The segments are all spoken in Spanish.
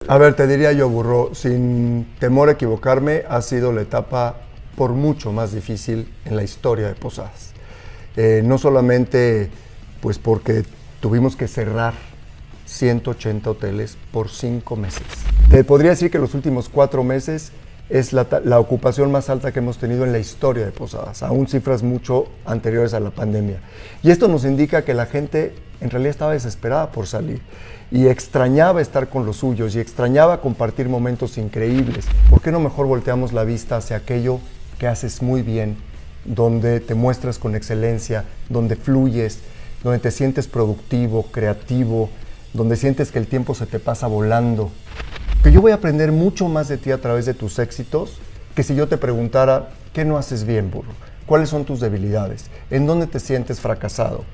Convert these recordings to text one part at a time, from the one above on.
A ver, te diría yo, Burro, sin temor a equivocarme, ha sido la etapa por mucho más difícil en la historia de Posadas. No solamente pues porque tuvimos que cerrar 180 hoteles por 5 meses. Te podría decir que los últimos 4 meses es la ocupación más alta que hemos tenido en la historia de Posadas, aún cifras mucho anteriores a la pandemia. Y esto nos indica que la gente en realidad estaba desesperada por salir y extrañaba estar con los suyos y extrañaba compartir momentos increíbles. ¿Por qué no mejor volteamos la vista hacia aquello que haces muy bien, donde te muestras con excelencia, donde fluyes, donde te sientes productivo, creativo, donde sientes que el tiempo se te pasa volando? Que yo voy a aprender mucho más de ti a través de tus éxitos que si yo te preguntara, ¿qué no haces bien, Burro? ¿Cuáles son tus debilidades? ¿En dónde te sientes fracasado?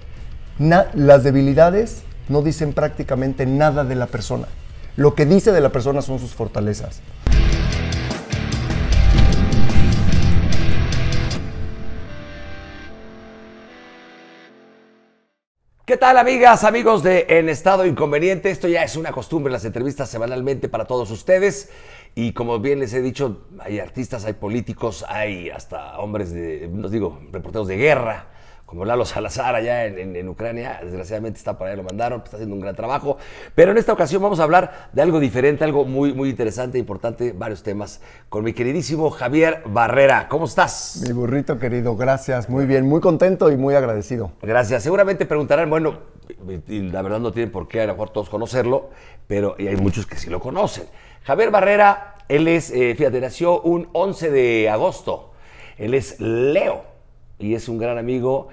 Las debilidades no dicen prácticamente nada de la persona. Lo que dice de la persona son sus fortalezas. ¿Qué tal, amigas, amigos de En Estado Inconveniente? Esto ya es una costumbre, las entrevistas semanalmente para todos ustedes. Y como bien les he dicho, hay artistas, hay políticos, hay hasta hombres reporteros de guerra, como Lalo Salazar allá en Ucrania. Desgraciadamente está por ahí, lo mandaron, está haciendo un gran trabajo. Pero en esta ocasión vamos a hablar de algo diferente, algo muy, muy interesante, importante, varios temas, con mi queridísimo Javier Barrera. ¿Cómo estás? Mi burrito querido, gracias, muy bien, muy contento y muy agradecido. Gracias. Seguramente preguntarán, bueno, y la verdad no tienen por qué a lo mejor todos conocerlo, pero hay muchos que sí lo conocen. Javier Barrera, él es, nació un 11 de agosto. Él es Leo. Y es un gran amigo.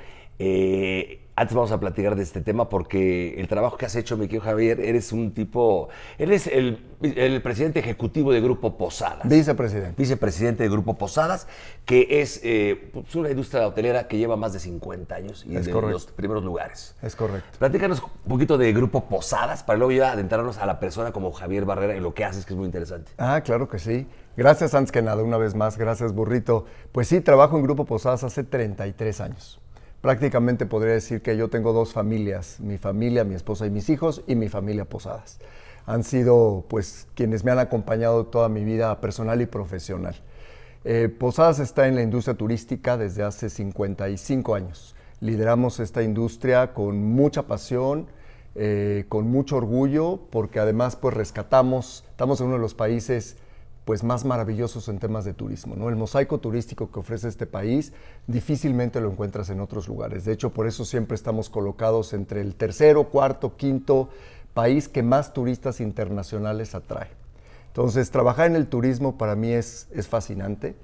Antes vamos a platicar de este tema porque el trabajo que has hecho, mi querido Javier, eres el presidente ejecutivo de Grupo Posadas. Vicepresidente de Grupo Posadas, que es una industria hotelera que lleva más de 50 años y los primeros lugares. Es correcto. Platícanos un poquito de Grupo Posadas para luego ya adentrarnos a la persona como Javier Barrera y lo que haces, que es muy interesante. Claro que sí. Gracias, antes que nada, una vez más, gracias, Burrito. Pues sí, trabajo en Grupo Posadas hace 33 años. Prácticamente podría decir que yo tengo 2 familias, mi familia, mi esposa y mis hijos, y mi familia Posadas. Han sido, pues, quienes me han acompañado toda mi vida personal y profesional. Posadas está en la industria turística desde hace 55 años. Lideramos esta industria con mucha pasión, con mucho orgullo, porque además, pues, estamos en uno de los países pues más maravillosos en temas de turismo, ¿no? El mosaico turístico que ofrece este país difícilmente lo encuentras en otros lugares. De hecho, por eso siempre estamos colocados entre el 3º, 4º, 5º país que más turistas internacionales atrae. Entonces, trabajar en el turismo para mí es fascinante,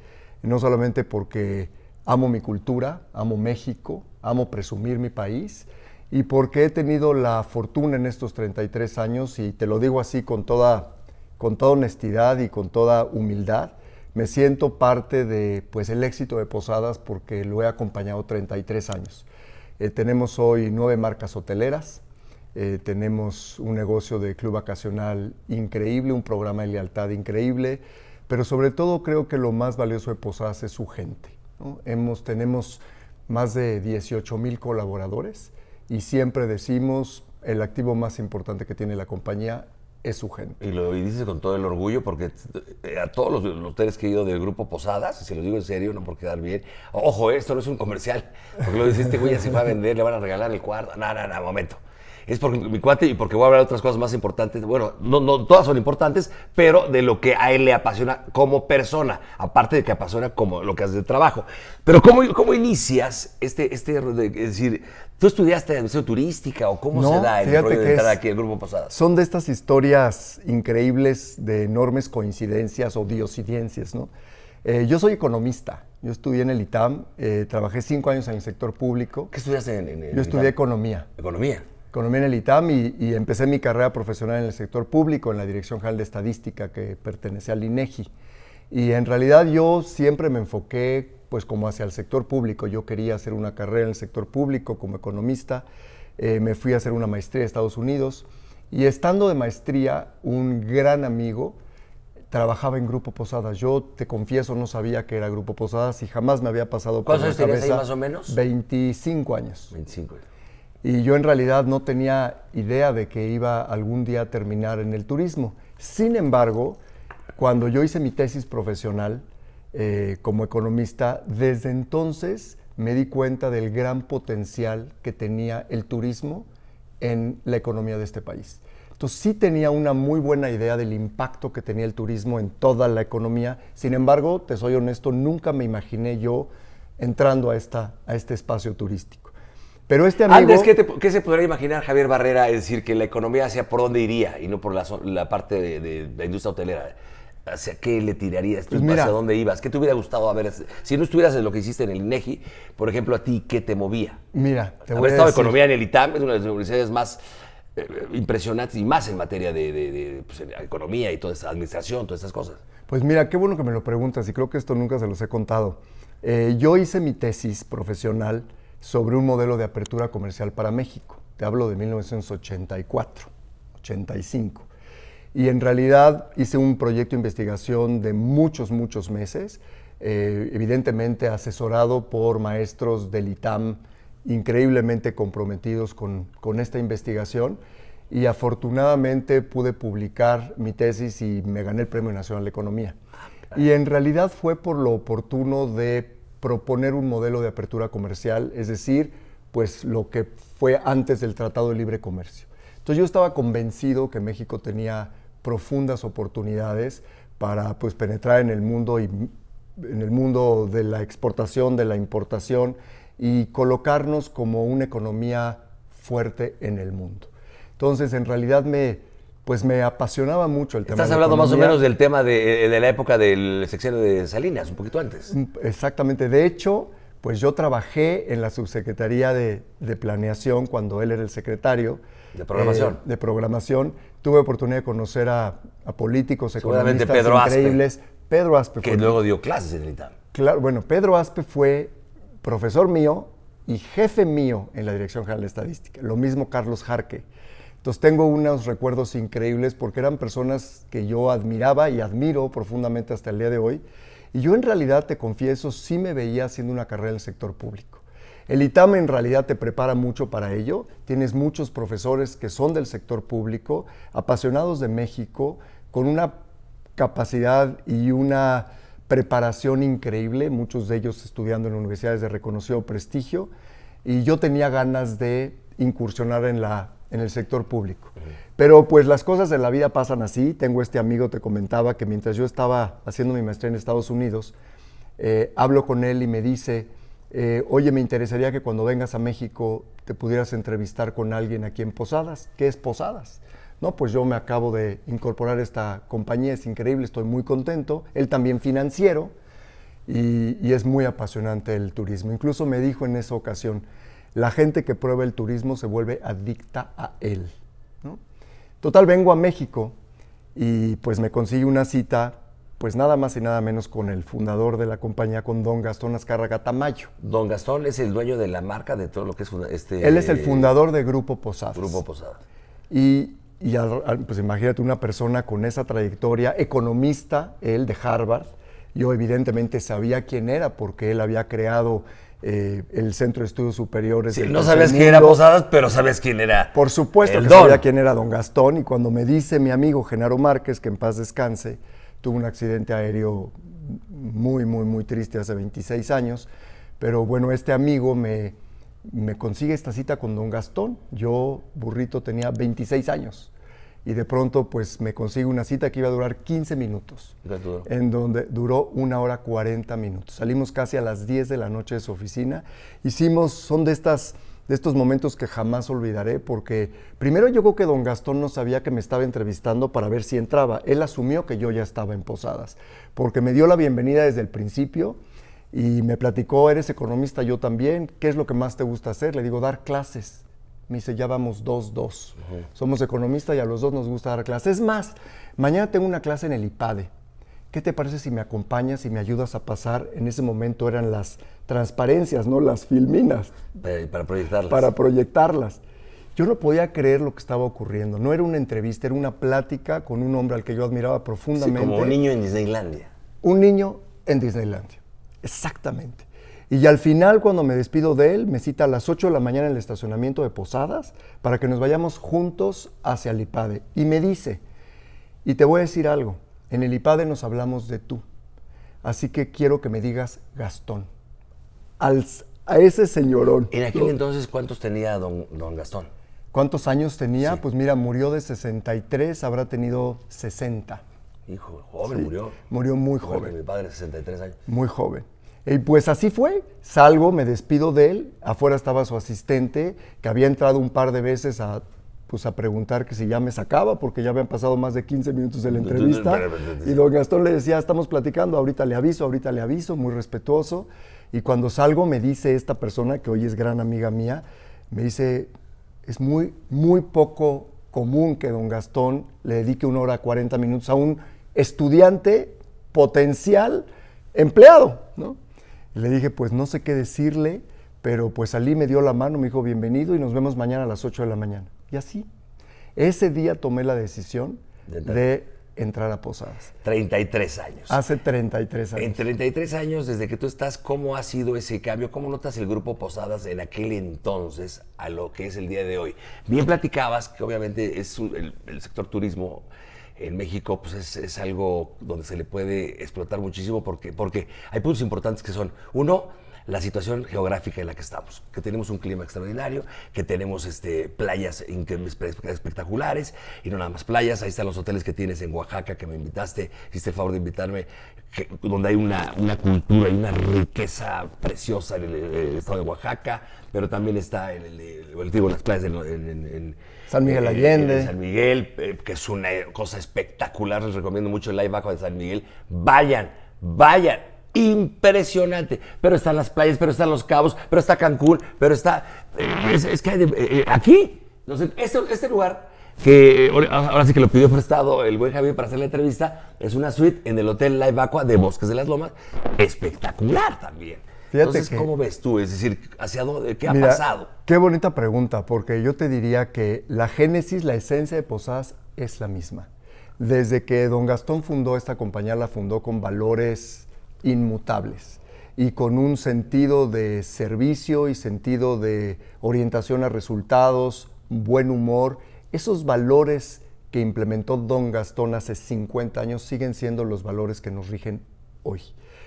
no solamente porque amo mi cultura, amo México, amo presumir mi país, y porque he tenido la fortuna en estos 33 años, y te lo digo así con toda honestidad y con toda humildad, me siento parte de pues, el éxito de Posadas porque lo he acompañado 33 años. Tenemos hoy 9 marcas hoteleras, tenemos un negocio de club vacacional increíble, un programa de lealtad increíble, pero sobre todo creo que lo más valioso de Posadas es su gente, ¿no? Tenemos más de 18,000 colaboradores y siempre decimos el activo más importante que tiene la compañía es su gente. Y lo dices con todo el orgullo porque a todos los hoteles que he ido del Grupo Posadas, y se los digo en serio, no por quedar bien, ojo, esto no es un comercial, porque lo dices, este güey ya se va a vender, le van a regalar el cuarto, no, momento. Es porque mi cuate y porque voy a hablar de otras cosas más importantes. Bueno, no todas son importantes, pero de lo que a él le apasiona como persona, aparte de que apasiona como lo que hace de trabajo. Pero ¿cómo inicias es decir, ¿tú estudiaste administración turística o cómo se da el rollo de entrar aquí al Grupo Posadas? Son de estas historias increíbles de enormes coincidencias o diosidencias, ¿no? Yo soy economista. Yo estudié en el ITAM, trabajé 5 años en el sector público. ¿Qué estudiaste en el Yo estudié ITAM? economía. ¿Economía? Economía en el ITAM y empecé mi carrera profesional en el sector público, en la Dirección General de Estadística que pertenece al INEGI. Y en realidad yo siempre me enfoqué pues como hacia el sector público. Yo quería hacer una carrera en el sector público como economista. Me fui a hacer una maestría a Estados Unidos y estando de maestría, un gran amigo trabajaba en Grupo Posadas. Yo te confieso, no sabía que era Grupo Posadas y jamás me había pasado por la cabeza. ¿Cuántos años tenías ahí más o menos? 25 años. 25. Y yo en realidad no tenía idea de que iba algún día a terminar en el turismo. Sin embargo, cuando yo hice mi tesis profesional como economista, desde entonces me di cuenta del gran potencial que tenía el turismo en la economía de este país. Entonces sí tenía una muy buena idea del impacto que tenía el turismo en toda la economía. Sin embargo, te soy honesto, nunca me imaginé yo entrando a este espacio turístico. Pero este amigo... Antes, ¿qué se podría imaginar Javier Barrera? Es decir, que la economía hacia por dónde iría y no por la parte de la industria hotelera. ¿Hacia qué le tirarías? Pues mira, ¿hacia dónde ibas? ¿Qué te hubiera gustado haber? Si no estuvieras en lo que hiciste en el INEGI, por ejemplo, ¿a ti qué te movía? Mira, te voy haber a estado decir... economía en el ITAM es una de las universidades más impresionantes y más en materia pues, economía y toda esa administración, todas esas cosas. Pues mira, qué bueno que me lo preguntas y creo que esto nunca se los he contado. Yo hice mi tesis profesional sobre un modelo de apertura comercial para México. Te hablo de 1984, 85. Y en realidad hice un proyecto de investigación de muchos meses, evidentemente asesorado por maestros del ITAM increíblemente comprometidos con esta investigación, y afortunadamente pude publicar mi tesis y me gané el Premio Nacional de Economía. Y en realidad fue por lo oportuno de proponer un modelo de apertura comercial, es decir, pues lo que fue antes del Tratado de Libre Comercio. Entonces yo estaba convencido que México tenía profundas oportunidades para pues, penetrar en el mundo de la exportación, de la importación y colocarnos como una economía fuerte en el mundo. Entonces, en realidad me apasionaba mucho el tema. Estás hablando más o menos del tema de la época del sexenio de Salinas, un poquito antes. Exactamente. De hecho, pues yo trabajé en la subsecretaría de Planeación cuando él era el secretario. De programación. De programación. Tuve oportunidad de conocer a políticos, economistas Pedro increíbles. Aspe, Pedro Aspe. Que luego dio clases en el ITAM. Claro, bueno, Pedro Aspe fue profesor mío y jefe mío en la Dirección General de Estadística. Lo mismo Carlos Jarque. Entonces tengo unos recuerdos increíbles porque eran personas que yo admiraba y admiro profundamente hasta el día de hoy. Y yo en realidad, te confieso, sí me veía haciendo una carrera en el sector público. El ITAM en realidad te prepara mucho para ello. Tienes muchos profesores que son del sector público, apasionados de México, con una capacidad y una preparación increíble, muchos de ellos estudiando en universidades de reconocido prestigio, y yo tenía ganas de incursionar en el sector público. Pero pues las cosas de la vida pasan así. Tengo este amigo, te comentaba, que mientras yo estaba haciendo mi maestría en Estados Unidos, hablo con él y me dice, oye, me interesaría que cuando vengas a México te pudieras entrevistar con alguien aquí en Posadas. ¿Qué es Posadas? No, pues yo me acabo de incorporar a esta compañía, es increíble, estoy muy contento. Él también financiero y es muy apasionante el turismo. Incluso me dijo en esa ocasión, la gente que prueba el turismo se vuelve adicta a él, ¿no? Total, vengo a México y pues me consigue una cita, pues nada más y nada menos con el fundador de la compañía, con don Gastón Azcárraga Tamayo. Don Gastón es el dueño de la marca de todo lo que es Él es el fundador de Grupo Posadas. Grupo Posadas. Y pues imagínate una persona con esa trayectoria, economista, él de Harvard. Yo evidentemente sabía quién era porque él había creado el Centro de Estudios Superiores. Sí, no sabías quién era Posadas, pero sabes quién era. Por supuesto que sabía quién era don Gastón, y cuando me dice mi amigo Genaro Márquez, que en paz descanse, tuvo un accidente aéreo muy triste hace 26 años, pero bueno, este amigo me consigue esta cita con don Gastón. Yo, burrito, tenía 26 años. Y de pronto, pues, me consigue una cita que iba a durar 15 minutos, en donde duró 1 hora 40 minutos. Salimos casi a las 10 de la noche de su oficina. Son de estos momentos que jamás olvidaré, porque primero yo creo que don Gastón no sabía que me estaba entrevistando para ver si entraba. Él asumió que yo ya estaba en Posadas, porque me dio la bienvenida desde el principio y me platicó, eres economista, yo también, ¿qué es lo que más te gusta hacer? Le digo, dar clases. Me dice, ya vamos 2-2. Somos economistas y a los dos nos gusta dar clases. Es más, mañana tengo una clase en el IPADE. ¿Qué te parece si me acompañas y me ayudas a pasar? En ese momento eran las transparencias, ¿no? Las filminas. Para proyectarlas. Para proyectarlas. Yo no podía creer lo que estaba ocurriendo. No era una entrevista, era una plática con un hombre al que yo admiraba profundamente. Sí, como un niño en Disneylandia. Un niño en Disneylandia, exactamente. Y al final, cuando me despido de él, me cita a las 8 de la mañana en el estacionamiento de Posadas para que nos vayamos juntos hacia el IPADE. Y me dice, Y te voy a decir algo, en el IPADE nos hablamos de tú, así que quiero que me digas Gastón, a ese señorón. En aquel entonces, ¿cuántos tenía don Gastón? ¿Cuántos años tenía? Sí. Pues mira, murió de 63, habrá tenido 60. Hijo, joven, Sí, murió. murió muy Igual que joven. mi padre, 63 años. Muy joven. Y pues así fue, salgo, me despido de él, afuera estaba su asistente, que había entrado un par de veces a preguntar que si ya me sacaba, porque ya habían pasado más de 15 minutos de la entrevista. Y don Gastón le decía, estamos platicando, ahorita le aviso, muy respetuoso. Y cuando salgo me dice esta persona, que hoy es gran amiga mía, me dice, es muy, muy poco común que don Gastón le dedique 1 hora 40 minutos a un estudiante potencial empleado, ¿no? Y le dije, pues no sé qué decirle, pero pues salí, me dio la mano, me dijo bienvenido y nos vemos mañana a las 8 de la mañana. Y así, ese día tomé la decisión de entrar a Posadas. 33 años. Hace 33 años. En 33 años, desde que tú estás, ¿cómo ha sido ese cambio? ¿Cómo notas el Grupo Posadas en aquel entonces a lo que es el día de hoy? Bien platicabas que obviamente es el sector turismo en México pues es algo donde se le puede explotar muchísimo porque hay puntos importantes que son, uno, la situación geográfica en la que estamos, que tenemos un clima extraordinario, que tenemos playas espectaculares, y no nada más playas, ahí están los hoteles que tienes en Oaxaca, que me invitaste, hiciste el favor de invitarme, donde hay una cultura y una riqueza preciosa en el estado de Oaxaca, pero también está las playas en San Miguel Allende. En San Miguel, que es una cosa espectacular, les recomiendo mucho el Live Aqua de San Miguel, vayan, impresionante, pero están las playas, pero están Los Cabos, pero está Cancún, pero está, es que hay aquí, no sé, este lugar, que ahora sí que lo pidió prestado el buen Javier para hacer la entrevista, es una suite en el Hotel Live Aqua de Bosques de las Lomas, espectacular también. Fíjate Entonces, ¿cómo ves tú? Es decir, ¿hacia dónde? ¿Qué ha Mira, pasado? Qué bonita pregunta, porque yo te diría que la génesis, la esencia de Posadas es la misma. Desde que don Gastón fundó esta compañía, la fundó con valores inmutables y con un sentido de servicio y sentido de orientación a resultados, buen humor. Esos valores que implementó don Gastón hace 50 años siguen siendo los valores que nos rigen hoy.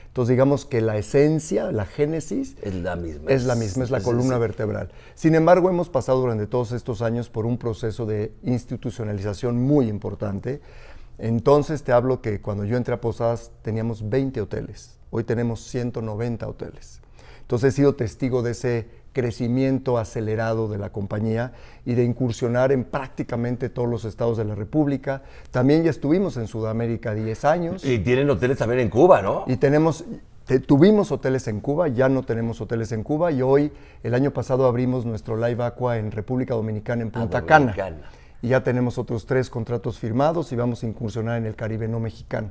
Entonces digamos que la esencia, la génesis es la misma. Es la columna vertebral. Sin embargo, hemos pasado durante todos estos años por un proceso de institucionalización muy importante. Entonces te hablo que cuando yo entré a Posadas teníamos 20 hoteles, hoy tenemos 190 hoteles. Entonces he sido testigo de ese crecimiento acelerado de la compañía y de incursionar en prácticamente todos los estados de la República. También ya estuvimos en Sudamérica 10 años. Y tienen hoteles también en Cuba, ¿no? Y tuvimos hoteles en Cuba, ya no tenemos hoteles en Cuba y hoy, el año pasado abrimos nuestro Live Aqua en República Dominicana, en Punta Cana. Y ya tenemos otros 3 contratos firmados y vamos a incursionar en el Caribe no mexicano.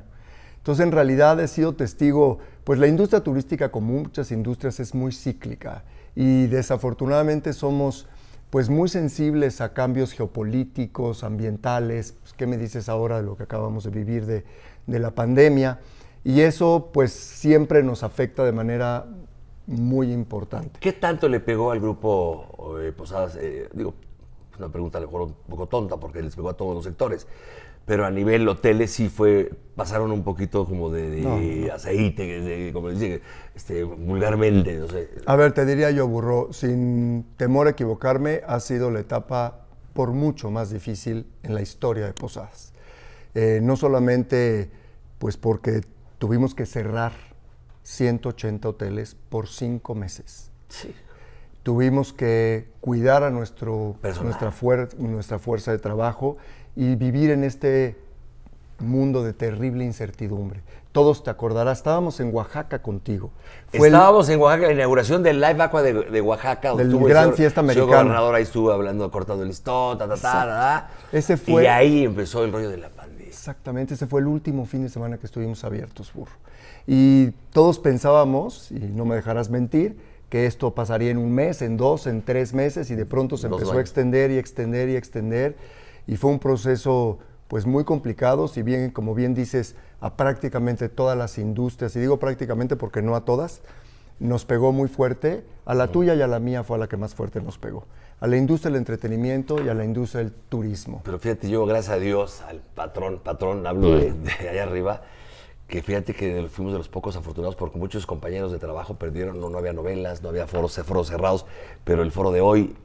Entonces, en realidad he sido testigo, pues la industria turística, como muchas industrias, es muy cíclica y desafortunadamente somos pues muy sensibles a cambios geopolíticos, ambientales. Pues, ¿qué me dices ahora de lo que acabamos de vivir de la pandemia? Y eso pues siempre nos afecta de manera muy importante. ¿Qué tanto le pegó al grupo Posadas? Digo, es una pregunta a lo mejor un poco tonta porque les pegó a todos los sectores, pero a nivel hoteles sí pasaron un poquito como de aceite, como dice vulgarmente, no sé. A ver, te diría yo, Burro, sin temor a equivocarme, ha sido la etapa por mucho más difícil en la historia de Posadas. No solamente pues porque tuvimos que cerrar 180 hoteles por 5 meses. Sí. Tuvimos que cuidar a nuestra fuerza de trabajo y vivir en este mundo de terrible incertidumbre. Todos te acordarás, estábamos en Oaxaca contigo. Estábamos en Oaxaca, la inauguración del Live Aqua de Oaxaca. Del gran fiesta americana. El gobernador ahí estuvo hablando, cortando el listón, Ese fue, y ahí empezó el rollo de la pandemia. Exactamente, ese fue el último fin de semana que estuvimos abiertos, Burro. Y todos pensábamos, y no me dejarás mentir, que esto pasaría en 1 mes, en 2, en 3 meses, y de pronto se empezó a extender y extender y extender. Y fue un proceso pues muy complicado, si bien, como bien dices, a prácticamente todas las industrias, y digo prácticamente porque no a todas, nos pegó muy fuerte. A la tuya y a la mía fue a la que más fuerte nos pegó. A la industria del entretenimiento y a la industria del turismo. Pero fíjate, yo gracias a Dios, al patrón, hablo de allá arriba, que fíjate que fuimos de los pocos afortunados porque muchos compañeros de trabajo perdieron, no había novelas, no había foros cerrados, pero el foro de hoy,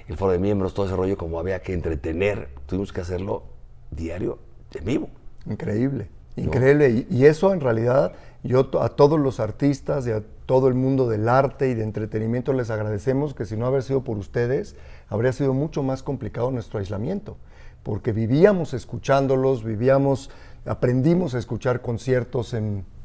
el foro de miembros, todo ese rollo, como había que entretener, tuvimos que hacerlo diario, en vivo. Increíble, increíble. Y eso en realidad, yo a todos los artistas y a todo el mundo del arte y de entretenimiento les agradecemos, que si no haber sido por ustedes, habría sido mucho más complicado nuestro aislamiento, porque vivíamos escuchándolos, aprendimos a escuchar conciertos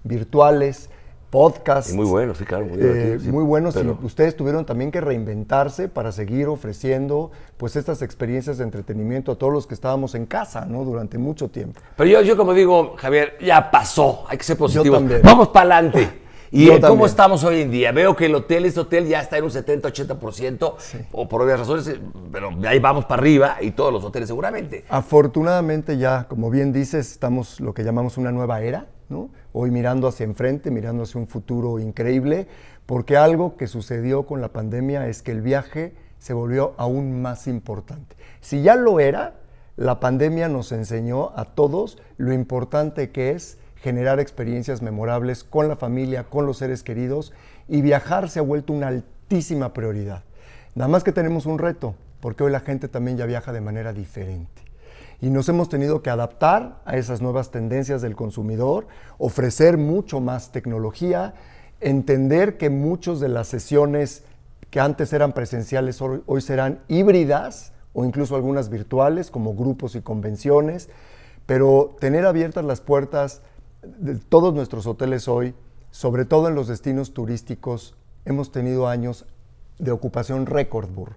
virtuales, podcasts. Y muy buenos, sí, claro. Muy buenos, pero... y ustedes tuvieron también que reinventarse para seguir ofreciendo pues estas experiencias de entretenimiento a todos los que estábamos en casa, ¿no? Durante mucho tiempo. Pero yo como digo, Javier, ya pasó, hay que ser positivos. Yo también. Vamos para adelante. ¿Y cómo también. estamos hoy en día? Veo que este hotel ya está en un 70-80%, sí, o por obvias razones, pero ahí vamos para arriba y todos los hoteles seguramente. Afortunadamente ya, como bien dices, estamos lo que llamamos una nueva era, ¿no? Hoy mirando hacia enfrente, mirando hacia un futuro increíble, porque algo que sucedió con la pandemia es que el viaje se volvió aún más importante. Si ya lo era, la pandemia nos enseñó a todos lo importante que es generar experiencias memorables con la familia, con los seres queridos, y viajar se ha vuelto una altísima prioridad. Nada más que tenemos un reto, porque hoy la gente también ya viaja de manera diferente. Y nos hemos tenido que adaptar a esas nuevas tendencias del consumidor, ofrecer mucho más tecnología, entender que muchas de las sesiones que antes eran presenciales hoy serán híbridas o incluso algunas virtuales, como grupos y convenciones, pero tener abiertas las puertas de todos nuestros hoteles hoy, sobre todo en los destinos turísticos, hemos tenido años de ocupación récord, Burro.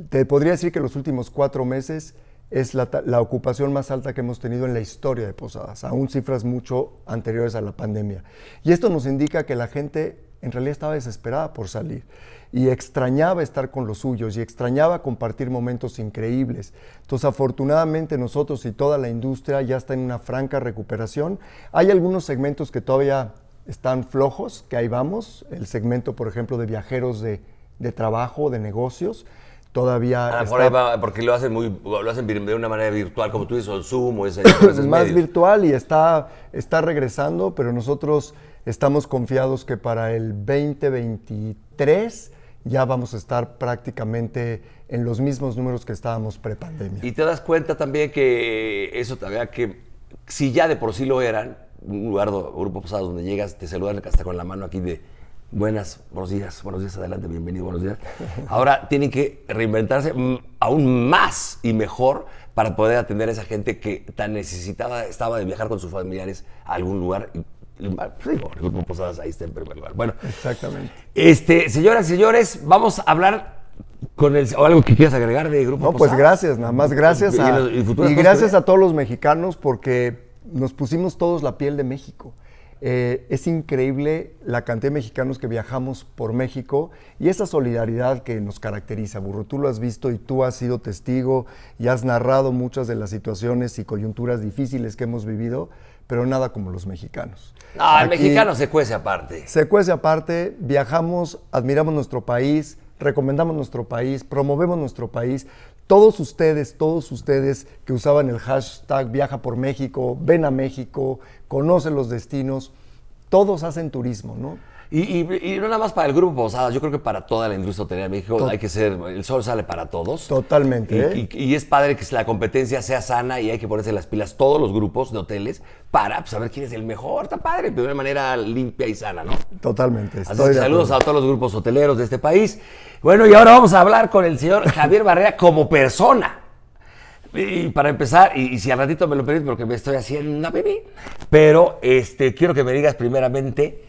Te podría decir que los últimos 4 meses es la ocupación más alta que hemos tenido en la historia de Posadas, aún cifras mucho anteriores a la pandemia. Y esto nos indica que la gente en realidad estaba desesperada por salir y extrañaba estar con los suyos y extrañaba compartir momentos increíbles. Entonces, afortunadamente nosotros y toda la industria ya está en una franca recuperación. Hay algunos segmentos que todavía están flojos, que ahí vamos. El segmento, por ejemplo, de viajeros de trabajo, de negocios, todavía por ahí va, porque lo hacen de una manera virtual, como tú dices, o el Zoom, o ese más medios. Virtual, y está regresando, pero nosotros estamos confiados que para el 2023 ya vamos a estar prácticamente en los mismos números que estábamos prepandemia. Y te das cuenta también que eso todavía que si ya de por sí lo eran, un lugar, Grupo Posadas, donde llegas, te saludan hasta con la mano aquí de buenos días, adelante, bienvenido, buenos días. Ahora tienen que reinventarse aún más y mejor para poder atender a esa gente que tan necesitada estaba de viajar con sus familiares a algún lugar. El Grupo Posadas ahí está en primer lugar. Bueno, exactamente. Señoras y señores, vamos a hablar o algo que quieras agregar de Grupo Posadas. Pues gracias, nada más gracias y gracias a todos los mexicanos, porque nos pusimos todos la piel de México. Es increíble la cantidad de mexicanos que viajamos por México y esa solidaridad que nos caracteriza, Burro. Tú lo has visto y tú has sido testigo y has narrado muchas de las situaciones y coyunturas difíciles que hemos vivido, pero nada como los mexicanos. No, el mexicano se cuece aparte. Se cuece aparte, viajamos, admiramos nuestro país, recomendamos nuestro país, promovemos nuestro país. Todos ustedes que usaban el hashtag Viaja por México, ven a México, conocen los destinos, todos hacen turismo, ¿no? Y no nada más para el Grupo Posadas, yo creo que para toda la industria hotelera de México hay que ser, el sol sale para todos. Totalmente. Y es padre que la competencia sea sana y hay que ponerse las pilas todos los grupos de hoteles para saber quién es el mejor, está padre, de una manera limpia y sana, ¿no? Totalmente. Así que saludos a todos los grupos hoteleros de este país. Bueno, y ahora vamos a hablar con el señor Javier Barrera como persona. Y para empezar, y si al ratito me lo permites porque me estoy haciendo una bebé, pero quiero que me digas primeramente,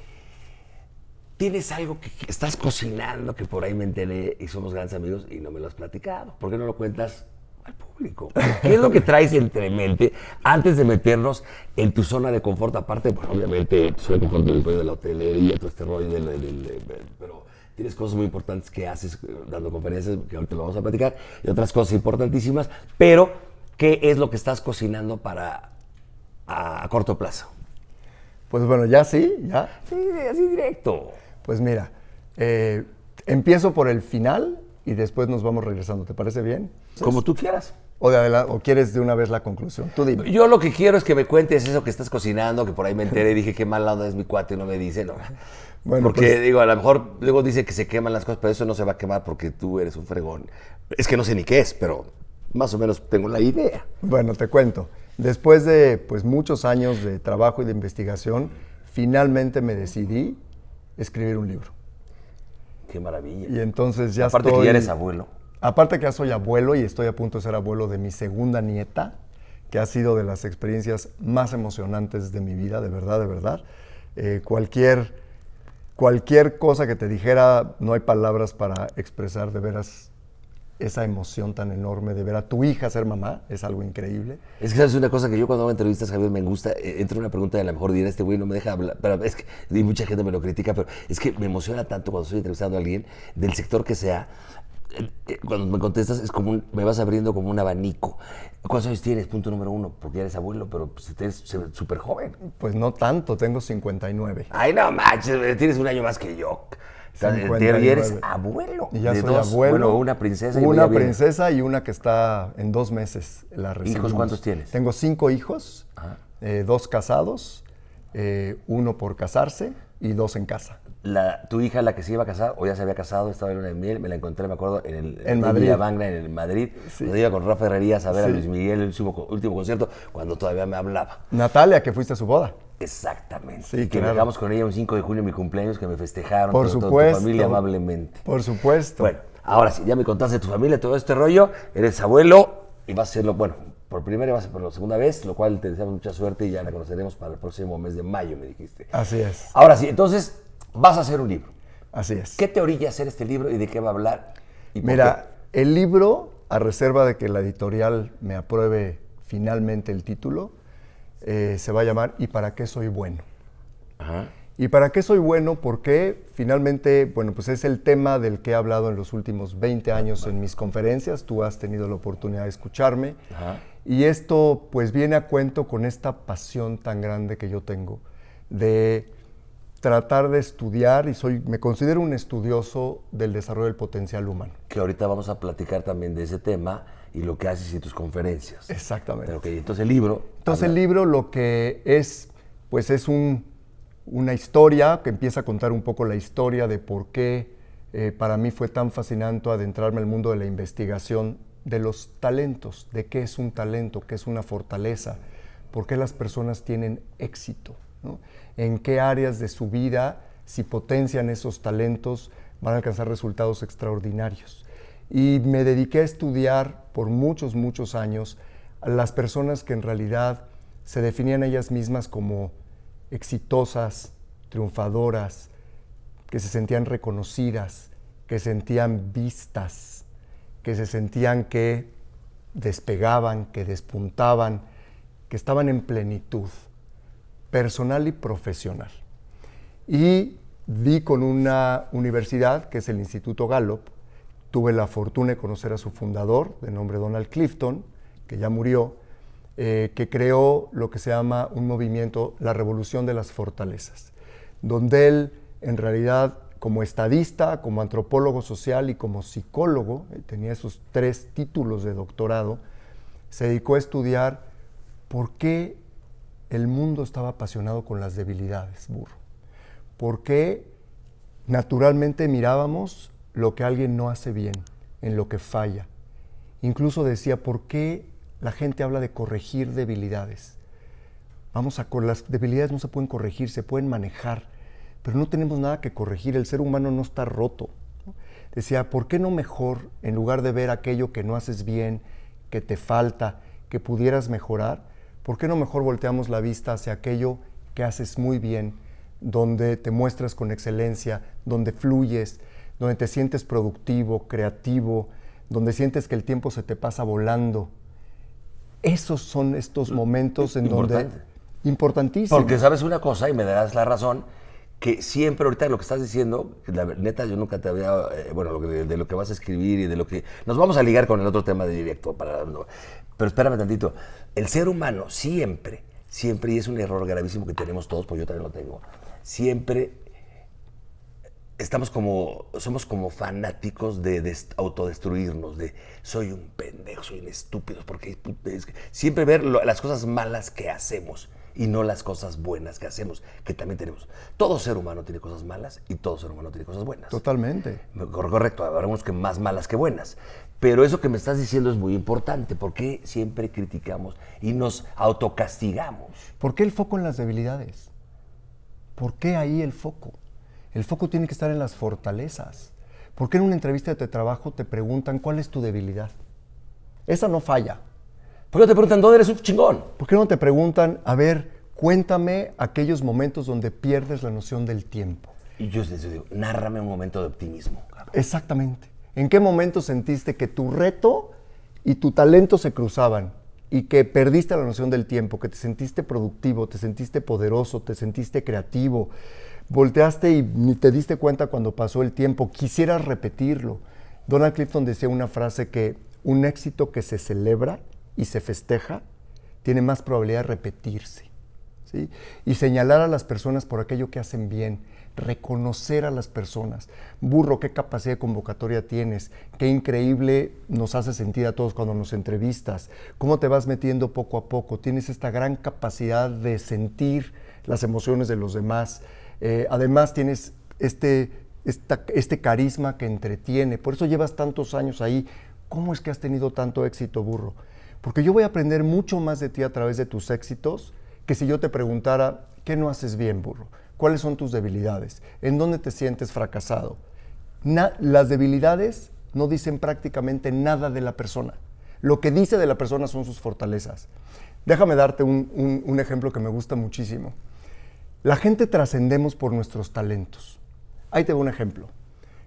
¿tienes algo que estás cocinando que por ahí me enteré y somos grandes amigos y no me lo has platicado? ¿Por qué no lo cuentas al público? ¿Qué es lo que traes entre mente antes de meternos en tu zona de confort? Aparte, bueno, obviamente, tu zona de confort del rollo de la hotelería, todo este rollo pero tienes cosas muy importantes que haces dando conferencias, que ahorita lo vamos a platicar, y otras cosas importantísimas, pero ¿qué es lo que estás cocinando para a corto plazo? Pues bueno, ya sí, ya. Sí, así directo. Pues mira, empiezo por el final y después nos vamos regresando. ¿Te parece bien? Como tú quieras. ¿O quieres de una vez la conclusión? Tú dime. Yo lo que quiero es que me cuentes eso que estás cocinando, que por ahí me enteré y dije, qué mala onda es mi cuate y no me dice, no. Bueno, porque pues, digo, a lo mejor luego dice que se queman las cosas, pero eso no se va a quemar porque tú eres un fregón. Es que no sé ni qué es, pero más o menos tengo la idea. Bueno, te cuento. Después de pues, muchos años de trabajo y de investigación, finalmente me decidí escribir un libro. Qué maravilla. Y entonces ya Aparte que ya eres abuelo. Aparte que ya soy abuelo y estoy a punto de ser abuelo de mi segunda nieta, que ha sido de las experiencias más emocionantes de mi vida, de verdad, de verdad. Cualquier cosa que te dijera, no hay palabras para expresar de veras esa emoción tan enorme de ver a tu hija ser mamá, es algo increíble. Es que sabes una cosa que yo cuando hago entrevistas, Javier, me gusta, entra una pregunta de a lo mejor dirá, este güey no me deja hablar, pero es que, y mucha gente me lo critica, pero es que me emociona tanto cuando estoy entrevistando a alguien del sector que sea. Cuando me contestas es como me vas abriendo como un abanico. ¿Cuántos años tienes? Punto número 1, porque eres abuelo, pero pues, eres súper joven. Pues no tanto, tengo 59. Ay, no manches, tienes un año más que yo. Y eres abuelo. Y ya soy abuelo. Bueno, una princesa. Una princesa y una que está en 2 meses. ¿Hijos cuántos tienes? Tengo 5 hijos, 2 casados, 1 por casarse y 2 en casa. Tu hija, la que se iba a casar, o ya se había casado, estaba en una de miel, me la encontré, me acuerdo, en Madrid. Villavagna, en Madrid, sí. Cuando iba con Rafa Herrerías a ver a Luis Miguel, el último concierto, cuando todavía me hablaba. Natalia, que fuiste a su boda. Exactamente. Sí, y que llegamos con ella un 5 de junio, mi cumpleaños, que me festejaron. Por supuesto. Tu familia amablemente. Por supuesto. Bueno, ahora sí, ya me contaste de tu familia, todo este rollo, eres abuelo y vas a serlo, bueno, por primera y vas a ser por la segunda vez, lo cual te deseamos mucha suerte y ya la conoceremos para el próximo mes de mayo, me dijiste. Así es. Ahora sí, entonces, vas a hacer un libro. Así es. ¿Qué te orilla hacer este libro y de qué va a hablar? ¿Y Mira, el libro, a reserva de que la editorial me apruebe finalmente el título, se va a llamar ¿Y para qué soy bueno? Ajá. ¿Y para qué soy bueno? Porque finalmente, bueno, pues es el tema del que he hablado en los últimos 20 años en mis conferencias. Tú has tenido la oportunidad de escucharme. Ajá. Y esto pues viene a cuento con esta pasión tan grande que yo tengo de tratar de estudiar, me considero un estudioso del desarrollo del potencial humano. Que ahorita vamos a platicar también de ese tema y lo que haces en tus conferencias. Exactamente. Okay, entonces el libro... El libro lo que es, pues es una historia que empieza a contar un poco la historia de por qué para mí fue tan fascinante adentrarme al mundo de la investigación de los talentos, de qué es un talento, qué es una fortaleza, por qué las personas tienen éxito, ¿no? En qué áreas de su vida, si potencian esos talentos, van a alcanzar resultados extraordinarios. Y me dediqué a estudiar por muchos, muchos años a las personas que en realidad se definían ellas mismas como exitosas, triunfadoras, que se sentían reconocidas, que se sentían vistas, que se sentían que despegaban, que despuntaban, que estaban en plenitud personal y profesional. Y di con una universidad, que es el Instituto Gallup. Tuve la fortuna de conocer a su fundador, de nombre Donald Clifton, que ya murió, que creó lo que se llama un movimiento, la Revolución de las Fortalezas, donde él, en realidad, como estadista, como antropólogo social y como psicólogo, tenía esos 3 títulos de doctorado, se dedicó a estudiar por qué el mundo estaba apasionado con las debilidades, burro. ¿Por qué naturalmente mirábamos lo que alguien no hace bien, en lo que falla? Incluso decía, ¿por qué la gente habla de corregir debilidades? Las debilidades no se pueden corregir, se pueden manejar, pero no tenemos nada que corregir, el ser humano no está roto, ¿no? Decía, ¿por qué no mejor, en lugar de ver aquello que no haces bien, que te falta, que pudieras mejorar, ¿por qué no mejor volteamos la vista hacia aquello que haces muy bien, donde te muestras con excelencia, donde fluyes, donde te sientes productivo, creativo, donde sientes que el tiempo se te pasa volando? Esos son estos momentos en donde... Importantísimo. Porque sabes una cosa, y me darás la razón, que siempre ahorita lo que estás diciendo, la neta yo nunca te había, de lo que vas a escribir y de lo que... Nos vamos a ligar con el otro tema de directo, pero espérame tantito. El ser humano siempre, y es un error gravísimo que tenemos todos, porque yo también lo tengo, siempre somos como fanáticos de autodestruirnos, de soy un pendejo, soy un estúpido, porque siempre ver las cosas malas que hacemos y no las cosas buenas que hacemos, que también tenemos. Todo ser humano tiene cosas malas y todo ser humano tiene cosas buenas. Totalmente. Correcto, habrá unos que más malas que buenas. Pero eso que me estás diciendo es muy importante, porque siempre criticamos y nos autocastigamos. ¿Por qué el foco en las debilidades? ¿Por qué ahí el foco? El foco tiene que estar en las fortalezas. ¿Por qué en una entrevista de trabajo te preguntan cuál es tu debilidad? Esa no falla. ¿Por qué te preguntan dónde eres un chingón? ¿Por qué no te preguntan, a ver, cuéntame aquellos momentos donde pierdes la noción del tiempo? Y yo les digo, nárrame un momento de optimismo. Exactamente. ¿En qué momento sentiste que tu reto y tu talento se cruzaban y que perdiste la noción del tiempo, que te sentiste productivo, te sentiste poderoso, te sentiste creativo, volteaste y ni te diste cuenta cuando pasó el tiempo, quisieras repetirlo? Donald Clifton decía una frase que un éxito que se celebra y se festeja tiene más probabilidad de repetirse, ¿sí? Y señalar a las personas por aquello que hacen bien, reconocer a las personas. Burro, qué capacidad de convocatoria tienes, qué increíble nos hace sentir a todos cuando nos entrevistas, cómo te vas metiendo poco a poco, tienes esta gran capacidad de sentir las emociones de los demás, además tienes este carisma que entretiene, por eso llevas tantos años ahí. ¿Cómo es que has tenido tanto éxito, Burro? Porque yo voy a aprender mucho más de ti a través de tus éxitos que si yo te preguntara, ¿qué no haces bien, Burro? ¿Cuáles son tus debilidades? ¿En dónde te sientes fracasado? Las debilidades no dicen prácticamente nada de la persona. Lo que dice de la persona son sus fortalezas. Déjame darte un ejemplo que me gusta muchísimo. La gente trascendemos por nuestros talentos. Ahí te doy un ejemplo.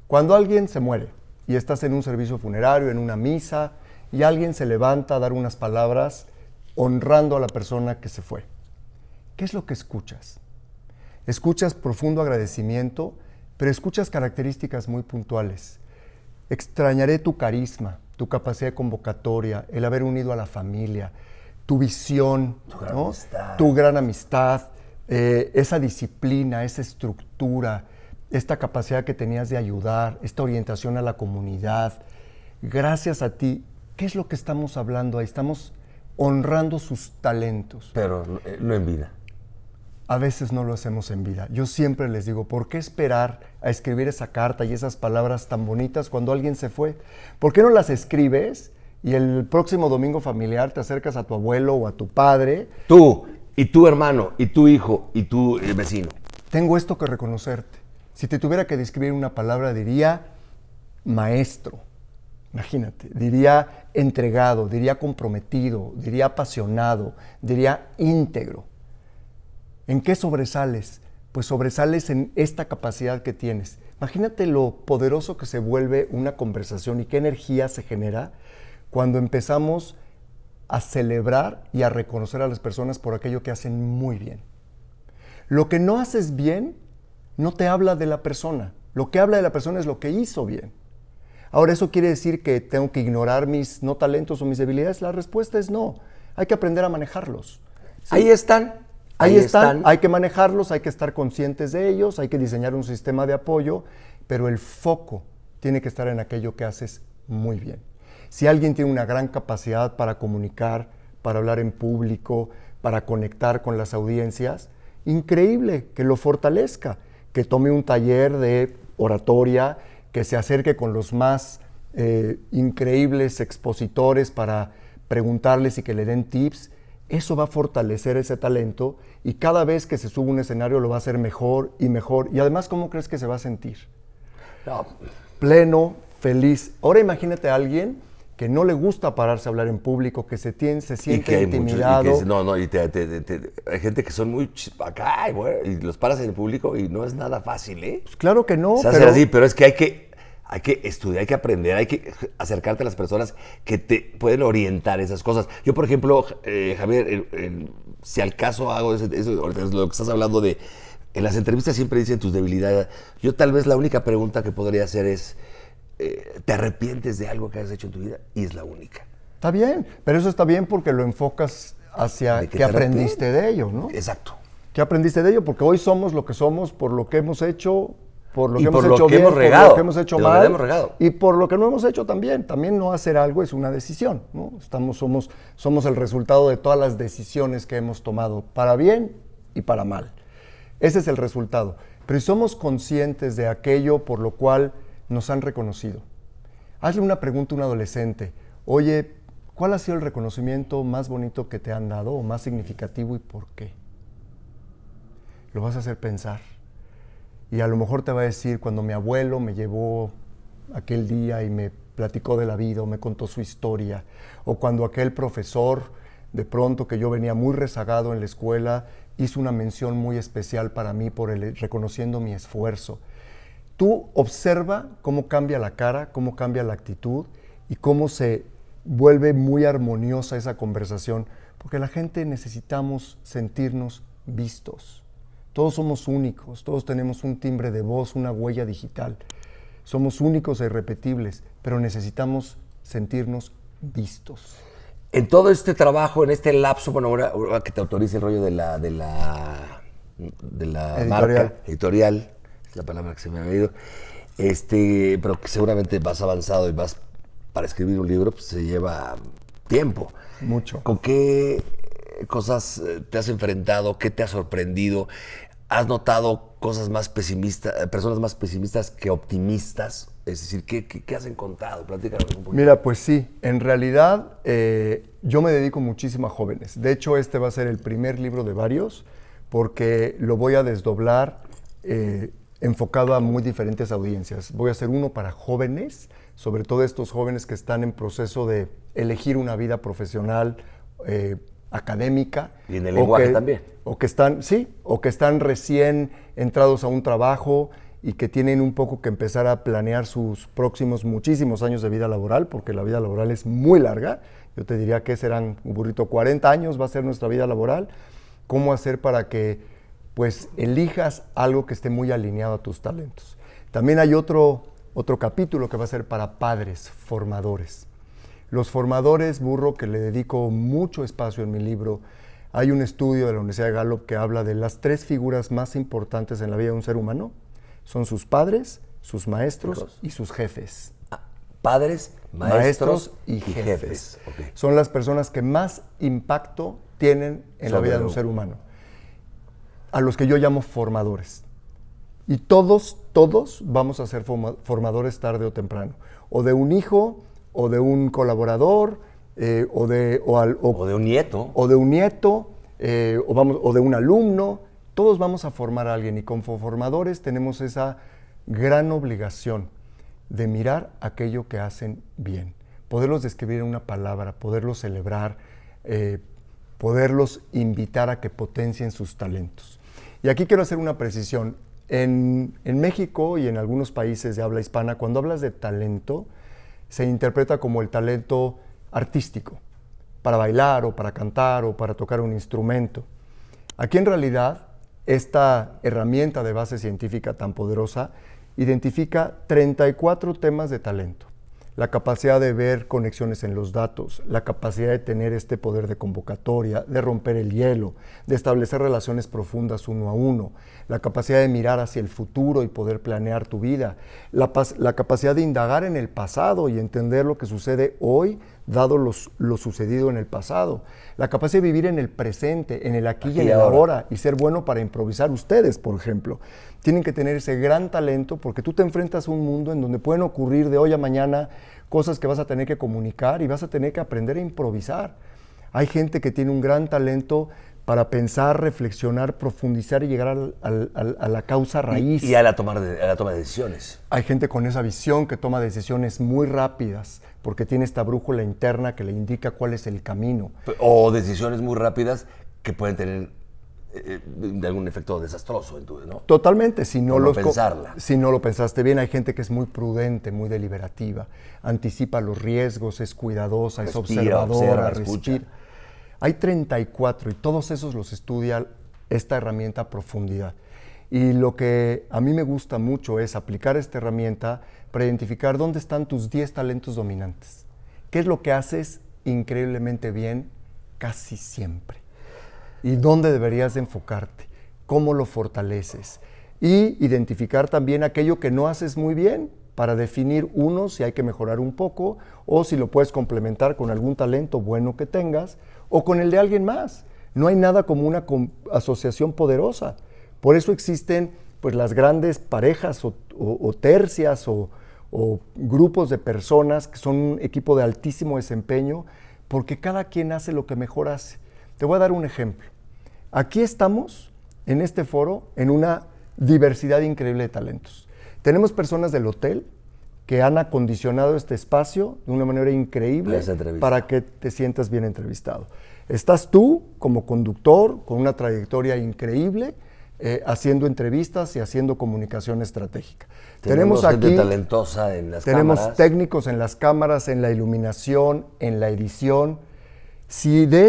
Cuando alguien se muere y estás en un servicio funerario, en una misa, y alguien se levanta a dar unas palabras honrando a la persona que se fue, ¿qué es lo que escuchas? Escuchas profundo agradecimiento, pero escuchas características muy puntuales. Extrañaré tu carisma, tu capacidad de convocatoria, el haber unido a la familia, tu visión, tu gran amistad, esa disciplina, esa estructura, esta capacidad que tenías de ayudar, esta orientación a la comunidad. Gracias a ti, ¿qué es lo que estamos hablando ahí? Estamos honrando sus talentos. Pero no en vida. A veces no lo hacemos en vida. Yo siempre les digo, ¿por qué esperar a escribir esa carta y esas palabras tan bonitas cuando alguien se fue? ¿Por qué no las escribes y el próximo domingo familiar te acercas a tu abuelo o a tu padre? Tú, y tu hermano, y tu hijo, y tu vecino. Tengo esto que reconocerte. Si te tuviera que describir una palabra, diría maestro. Imagínate, diría entregado, diría comprometido, diría apasionado, diría íntegro. ¿En qué sobresales? Pues sobresales en esta capacidad que tienes. Imagínate lo poderoso que se vuelve una conversación y qué energía se genera cuando empezamos a celebrar y a reconocer a las personas por aquello que hacen muy bien. Lo que no haces bien no te habla de la persona. Lo que habla de la persona es lo que hizo bien. Ahora, ¿eso quiere decir que tengo que ignorar mis no talentos o mis debilidades? La respuesta es no. Hay que aprender a manejarlos. ¿Sí? Ahí están. Ahí están, hay que manejarlos, hay que estar conscientes de ellos, hay que diseñar un sistema de apoyo, pero el foco tiene que estar en aquello que haces muy bien. Si alguien tiene una gran capacidad para comunicar, para hablar en público, para conectar con las audiencias, increíble, que lo fortalezca, que tome un taller de oratoria, que se acerque con los más increíbles expositores para preguntarles y que le den tips. Eso va a fortalecer ese talento y cada vez que se sube a un escenario lo va a hacer mejor y mejor. Y además, ¿cómo crees que se va a sentir? No. Pleno, feliz. Ahora imagínate a alguien que no le gusta pararse a hablar en público, que se siente intimidado. Hay gente que son muy acá, y los paras en el público y no es nada fácil, ¿eh? Pues claro que no. Se hace así, pero es que hay que estudiar, hay que aprender, hay que acercarte a las personas que te pueden orientar esas cosas. Yo, por ejemplo, Javier, si al caso hago eso, lo que estás hablando de, en las entrevistas siempre dicen tus debilidades. Yo tal vez la única pregunta que podría hacer es, ¿te arrepientes de algo que has hecho en tu vida? Y es la única. Está bien, pero eso está bien porque lo enfocas hacia qué aprendiste de ello, ¿no? Exacto. ¿Qué aprendiste de ello? Porque hoy somos lo que somos por lo que hemos hecho por lo Y que por hemos lo hecho que bien, hemos por regado, lo que hemos hecho de donde mal, le hemos regado. y por lo que no hemos hecho también. También no hacer algo es una decisión, ¿no? Somos el resultado de todas las decisiones que hemos tomado, para bien y para mal. Ese es el resultado. Pero si somos conscientes de aquello por lo cual nos han reconocido, hazle una pregunta a un adolescente. Oye, ¿cuál ha sido el reconocimiento más bonito que te han dado o más significativo y por qué? Lo vas a hacer pensar. Y a lo mejor te va a decir, cuando mi abuelo me llevó aquel día y me platicó de la vida o me contó su historia, o cuando aquel profesor, de pronto que yo venía muy rezagado en la escuela, hizo una mención muy especial para mí reconociendo mi esfuerzo. Tú observa cómo cambia la cara, cómo cambia la actitud y cómo se vuelve muy armoniosa esa conversación, porque la gente necesitamos sentirnos vistos. Todos somos únicos, todos tenemos un timbre de voz, una huella digital. Somos únicos e irrepetibles, pero necesitamos sentirnos vistos. En todo este trabajo, en este lapso, bueno, ahora que te autorice el rollo de la Editorial. marca editorial, es la palabra que se me ha ido, pero que seguramente vas avanzado y vas para escribir un libro, pues se lleva tiempo. Mucho. ¿Con qué cosas te has enfrentado? ¿Qué te ha sorprendido? ¿Has notado cosas más pesimistas, personas más pesimistas que optimistas? Es decir, ¿qué has encontrado? Platícanos un poquito. Mira, pues sí, en realidad yo me dedico muchísimo a jóvenes. De hecho, este va a ser el primer libro de varios, porque lo voy a desdoblar enfocado a muy diferentes audiencias. Voy a hacer uno para jóvenes, sobre todo estos jóvenes que están en proceso de elegir una vida profesional, académica. Y en el lenguaje también. O que están recién entrados a un trabajo y que tienen un poco que empezar a planear sus próximos muchísimos años de vida laboral, porque la vida laboral es muy larga. Yo te diría que serán, un burrito, 40 años va a ser nuestra vida laboral. ¿Cómo hacer para que pues elijas algo que esté muy alineado a tus talentos? También hay otro capítulo que va a ser para padres formadores. Los formadores, Burro, que le dedico mucho espacio en mi libro. Hay un estudio de la Universidad de Gallup que habla de las 3 figuras más importantes en la vida de un ser humano. Son sus padres, sus maestros y sus jefes. Padres, maestros y jefes. Okay. Son las personas que más impacto tienen en la vida de un ser humano. A los que yo llamo formadores. Y todos vamos a ser formadores tarde o temprano. O de un hijo, o de un colaborador, o de un nieto. O de un nieto, o de un alumno. Todos vamos a formar a alguien y como formadores tenemos esa gran obligación de mirar aquello que hacen bien. Poderlos describir en una palabra, poderlos celebrar, poderlos invitar a que potencien sus talentos. Y aquí quiero hacer una precisión. En México y en algunos países de habla hispana, cuando hablas de talento, se interpreta como el talento artístico, para bailar o para cantar o para tocar un instrumento. Aquí en realidad, esta herramienta de base científica tan poderosa identifica 34 temas de talento. La capacidad de ver conexiones en los datos, la capacidad de tener este poder de convocatoria, de romper el hielo, de establecer relaciones profundas uno a uno, la capacidad de mirar hacia el futuro y poder planear tu vida, la capacidad de indagar en el pasado y entender lo que sucede hoy, dado lo sucedido en el pasado, la capacidad de vivir en el presente, en el aquí y en el ahora, y ser bueno para improvisar. Ustedes, por ejemplo, tienen que tener ese gran talento porque tú te enfrentas a un mundo en donde pueden ocurrir de hoy a mañana cosas que vas a tener que comunicar y vas a tener que aprender a improvisar. Hay gente que tiene un gran talento para pensar, reflexionar, profundizar y llegar a la causa raíz. Y a la toma de decisiones. Hay gente con esa visión que toma decisiones muy rápidas porque tiene esta brújula interna que le indica cuál es el camino. O decisiones muy rápidas que pueden tener de algún efecto desastroso en tu, ¿no? Totalmente, si no lo pensaste bien. Hay gente que es muy prudente, muy deliberativa, anticipa los riesgos, es cuidadosa, es observadora, respira. Hay 34 y todos esos los estudia esta herramienta a profundidad. Y lo que a mí me gusta mucho es aplicar esta herramienta para identificar dónde están tus 10 talentos dominantes. ¿Qué es lo que haces increíblemente bien casi siempre? ¿Y dónde deberías de enfocarte? ¿Cómo lo fortaleces? y identificar también aquello que no haces muy bien para definir si hay que mejorar un poco o si lo puedes complementar con algún talento bueno que tengas o con el de alguien más. No hay nada como una asociación poderosa. Por eso existen pues, las grandes parejas o tercias o grupos de personas que son un equipo de altísimo desempeño porque cada quien hace lo que mejor hace. Te voy a dar un ejemplo. Aquí estamos, en este foro, en una diversidad increíble de talentos. Tenemos personas del hotel que han acondicionado este espacio de una manera increíble para que te sientas bien entrevistado. Estás tú como conductor con una trayectoria increíble haciendo entrevistas y haciendo comunicación estratégica. Tenemos gente talentosa en las cámaras. Tenemos técnicos en las cámaras, en la iluminación, en la edición. Si de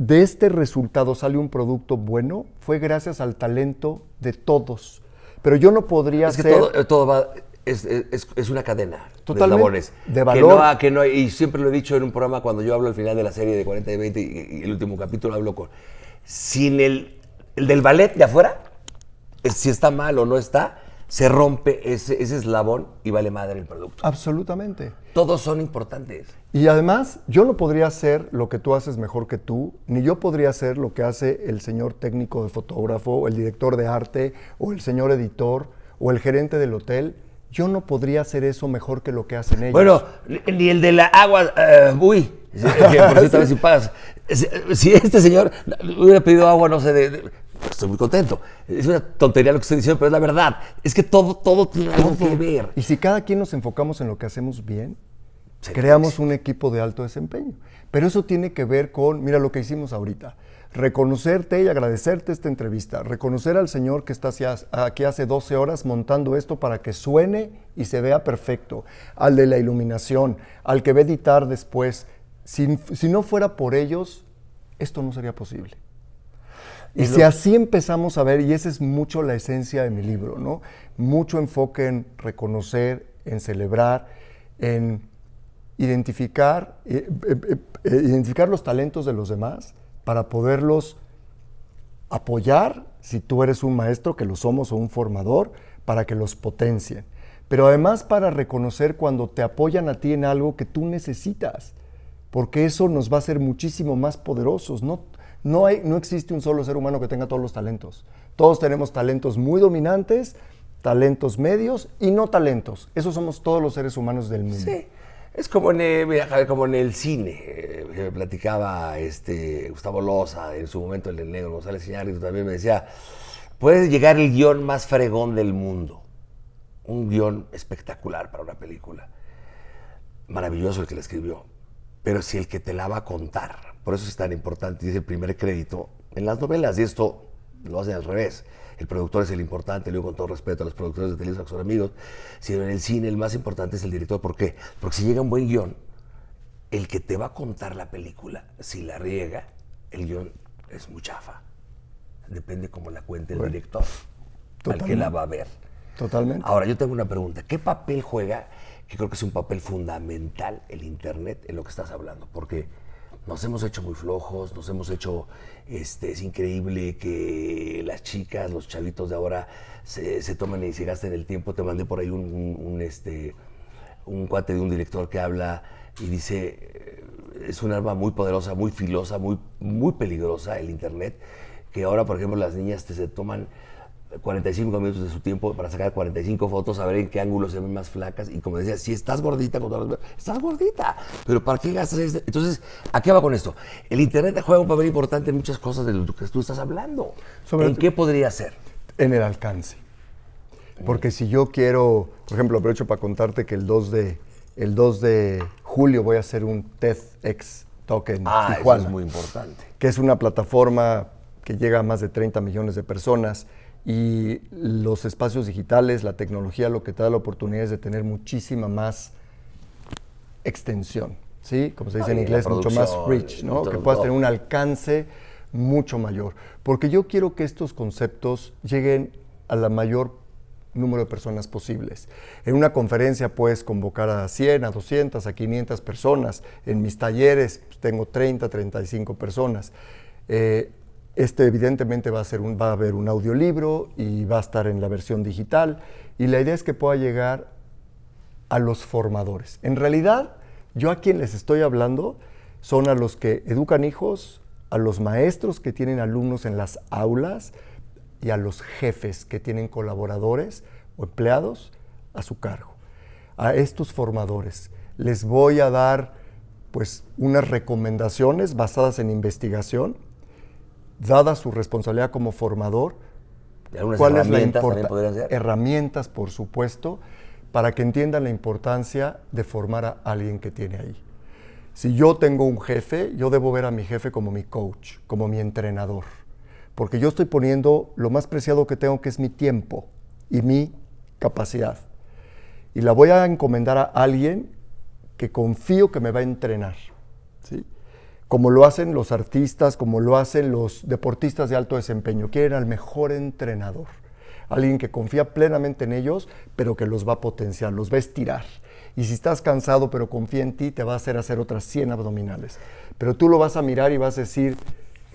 este resultado sale un producto bueno, fue gracias al talento de todos. Pero yo no podría ser... Es que todo va... Es una cadena de eslabones. De valor. Que no, y siempre lo he dicho en un programa cuando yo hablo al final de la serie de 40 y 20 y el último capítulo hablo con... Sin el del ballet de afuera, si está mal o no está, se rompe ese eslabón y vale madre el producto. Absolutamente. Todos son importantes. Y además, yo no podría hacer lo que tú haces mejor que tú, ni yo podría hacer lo que hace el señor técnico de fotógrafo, o el director de arte, o el señor editor, o el gerente del hotel. Yo no podría hacer eso mejor que lo que hacen ellos. Bueno, ni el de la agua, que por cierto, a ver si pagas. Si este señor hubiera pedido agua, no sé, estoy muy contento. Es una tontería lo que estoy diciendo, pero es la verdad. Es que todo tiene algo que ver. Y si cada quien nos enfocamos en lo que hacemos bien, creamos un equipo de alto desempeño. Pero eso tiene que ver con, mira lo que hicimos ahorita, reconocerte y agradecerte esta entrevista, reconocer al señor que está aquí hace 12 horas montando esto para que suene y se vea perfecto, al de la iluminación, al que va a editar después. Si no fuera por ellos, esto no sería posible. Y si así empezamos a ver, y esa es mucho la esencia de mi libro, ¿no? Mucho enfoque en reconocer, en celebrar, en identificar los talentos de los demás para poderlos apoyar, si tú eres un maestro, que lo somos, o un formador, para que los potencien. Pero además para reconocer cuando te apoyan a ti en algo que tú necesitas, porque eso nos va a hacer muchísimo más poderosos. No existe un solo ser humano que tenga todos los talentos. Todos tenemos talentos muy dominantes, talentos medios y no talentos. Esos somos todos los seres humanos del mundo. Sí. Es como en el cine, que platicaba Gustavo Loza, en su momento el Negro González Iñárritu también me decía, puede llegar el guión más fregón del mundo, un guión espectacular para una película, maravilloso el que la escribió, pero si el que te la va a contar, por eso es tan importante, y es el primer crédito en las novelas, y esto lo hacen al revés. El productor es el importante, le digo con todo respeto a los productores de televisión que son amigos, sino en el cine el más importante es el director. ¿Por qué? Porque si llega un buen guión, el que te va a contar la película, si la riega, el guión es muy chafa. Depende cómo la cuente el director, al que la va a ver. Totalmente. Ahora, yo tengo una pregunta. ¿Qué papel juega, que creo que es un papel fundamental, el Internet en lo que estás hablando? Porque nos hemos hecho muy flojos, nos hemos hecho... es increíble que las chicas, los chavitos de ahora se tomen y se gasten el tiempo. Te mandé por ahí un cuate de un director que habla y dice, es un arma muy poderosa, muy filosa, muy peligrosa el Internet, que ahora, por ejemplo, las niñas se toman 45 minutos de su tiempo para sacar 45 fotos, a ver en qué ángulo se ven más flacas. Y como decía, si estás gordita, estás gordita. Pero ¿para qué gastas esto? Entonces, ¿a qué va con esto? El Internet juega un papel importante en muchas cosas de lo que tú estás hablando. ¿En qué podría ser? En el alcance. Porque si yo quiero, por ejemplo, aprovecho para contarte que el 2 de julio voy a hacer un TEDx Talk en Tijuana. Eso es muy importante. Que es una plataforma que llega a más de 30 millones de personas. Y los espacios digitales, la tecnología, lo que te da la oportunidad es de tener muchísima más extensión, ¿sí? Como se dice en inglés, mucho más reach, ¿no? Que puedas tener un alcance mucho mayor. Porque yo quiero que estos conceptos lleguen a la mayor número de personas posibles. En una conferencia puedes convocar a 100, a 200, a 500 personas. En mis talleres pues, tengo 30, 35 personas. Evidentemente va a haber un audiolibro y va a estar en la versión digital. Y la idea es que pueda llegar a los formadores. En realidad, yo a quien les estoy hablando son a los que educan hijos, a los maestros que tienen alumnos en las aulas y a los jefes que tienen colaboradores o empleados a su cargo. A estos formadores les voy a dar pues unas recomendaciones basadas en investigación, dada su responsabilidad como formador. ¿Cuál es la importancia? Herramientas, por supuesto, para que entiendan la importancia de formar a alguien que tiene ahí. Si yo tengo un jefe, yo debo ver a mi jefe como mi coach, como mi entrenador, porque yo estoy poniendo lo más preciado que tengo, que es mi tiempo y mi capacidad. Y la voy a encomendar a alguien que confío que me va a entrenar, ¿sí? Como lo hacen los artistas, como lo hacen los deportistas de alto desempeño. Quieren al mejor entrenador, alguien que confía plenamente en ellos, pero que los va a potenciar, los va a estirar. Y si estás cansado, pero confía en ti, te va a hacer otras 100 abdominales. Pero tú lo vas a mirar y vas a decir,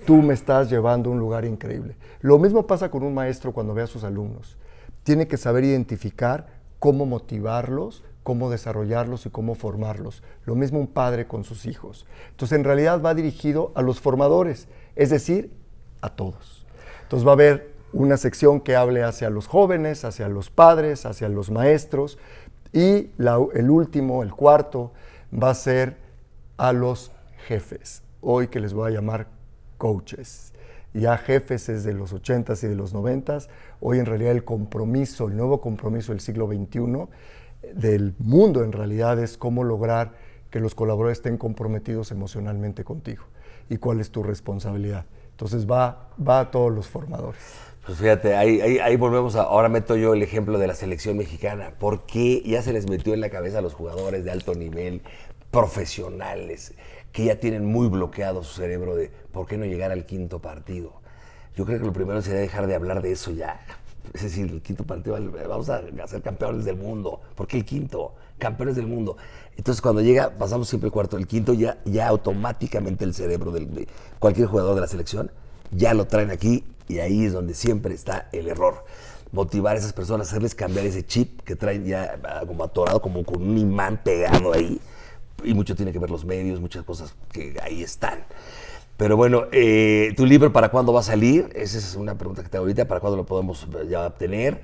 tú me estás llevando a un lugar increíble. Lo mismo pasa con un maestro cuando ve a sus alumnos. Tiene que saber identificar cómo motivarlos, cómo desarrollarlos y cómo formarlos. Lo mismo un padre con sus hijos. Entonces, en realidad va dirigido a los formadores, es decir, a todos. Entonces va a haber una sección que hable hacia los jóvenes, hacia los padres, hacia los maestros, y el cuarto, va a ser a los jefes. Hoy que les voy a llamar coaches. Ya jefes es de los 80s y de los 90s. Hoy en realidad el nuevo compromiso del siglo XXI, del mundo en realidad, es cómo lograr que los colaboradores estén comprometidos emocionalmente contigo y cuál es tu responsabilidad. Entonces va a todos los formadores. Pues fíjate, ahí volvemos ahora meto yo el ejemplo de la selección mexicana. ¿Por qué ya se les metió en la cabeza a los jugadores de alto nivel, profesionales, que ya tienen muy bloqueado su cerebro de por qué no llegar al quinto partido? Yo creo que lo primero sería dejar de hablar de eso ya. Es decir, el quinto partido, vamos a ser campeones del mundo. ¿Por qué el quinto? Campeones del mundo. Entonces, cuando llega, pasamos siempre el cuarto, el quinto, ya automáticamente el cerebro de cualquier jugador de la selección ya lo traen aquí, y ahí es donde siempre está el error. Motivar a esas personas, hacerles cambiar ese chip que traen ya como atorado, como con un imán pegado ahí. Y mucho tiene que ver los medios, muchas cosas que ahí están. Pero bueno, ¿tu libro para cuándo va a salir? Esa es una pregunta que te hago ahorita. ¿Para cuándo lo podemos ya obtener?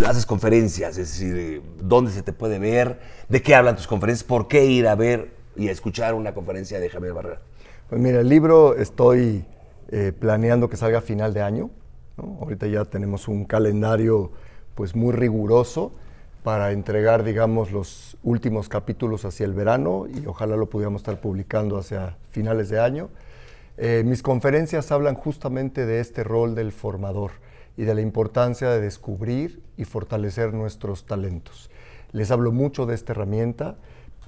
Haces conferencias, es decir, ¿dónde se te puede ver? ¿De qué hablan tus conferencias? ¿Por qué ir a ver y a escuchar una conferencia de Javier Barrera? Pues mira, el libro estoy planeando que salga a final de año, ¿no? Ahorita ya tenemos un calendario pues muy riguroso para entregar, digamos, los últimos capítulos hacia el verano, y ojalá lo pudiéramos estar publicando hacia finales de año. Mis conferencias hablan justamente de este rol del formador y de la importancia de descubrir y fortalecer nuestros talentos. Les hablo mucho de esta herramienta,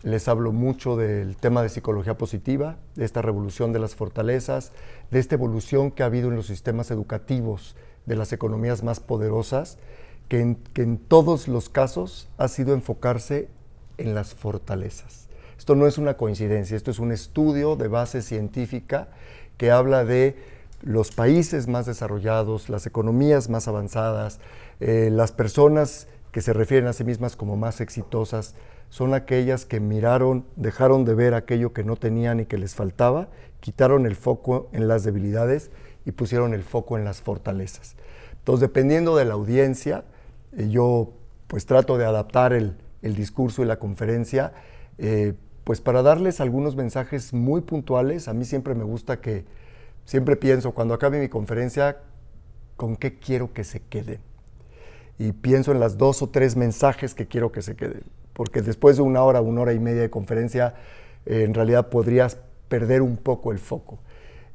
les hablo mucho del tema de psicología positiva, de esta revolución de las fortalezas, de esta evolución que ha habido en los sistemas educativos de las economías más poderosas, que en todos los casos ha sido enfocarse en las fortalezas. Esto no es una coincidencia, esto es un estudio de base científica que habla de los países más desarrollados, las economías más avanzadas, las personas que se refieren a sí mismas como más exitosas, son aquellas que dejaron de ver aquello que no tenían y que les faltaba, quitaron el foco en las debilidades y pusieron el foco en las fortalezas. Entonces, dependiendo de la audiencia, yo pues trato de adaptar el discurso y la conferencia pues para darles algunos mensajes muy puntuales. A mí siempre me gusta siempre pienso cuando acabe mi conferencia, ¿con qué quiero que se queden? Y pienso en las 2 o 3 mensajes que quiero que se queden, porque después de una hora y media de conferencia, en realidad podrías perder un poco el foco.